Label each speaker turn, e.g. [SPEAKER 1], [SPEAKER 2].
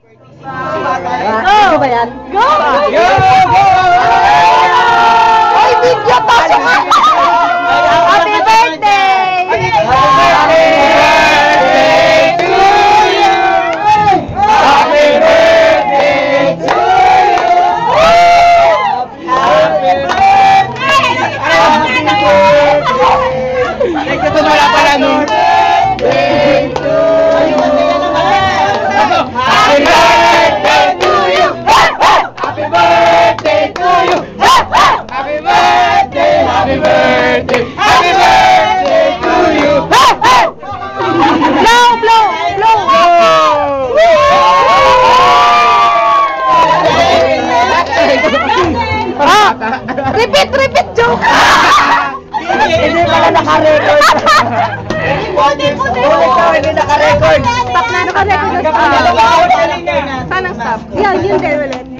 [SPEAKER 1] Ano ba yan?
[SPEAKER 2] Go! Ay, video to! Happy birthday!
[SPEAKER 3] Happy birthday to you! Happy birthday to you! Happy birthday! Ito wala pala nun. Birthday to you! Happy birthday to you! Happy birthday to you! Happy birthday! Happy birthday! Happy birthday to you!
[SPEAKER 2] Blow, blow, blow! Repeat, joke!
[SPEAKER 1] Hindi pala naka-record. Hindi naka-record.
[SPEAKER 2] Stop na, naka-record.
[SPEAKER 1] Naka-record.
[SPEAKER 2] Saan ang stop? Yan, yun din ulit.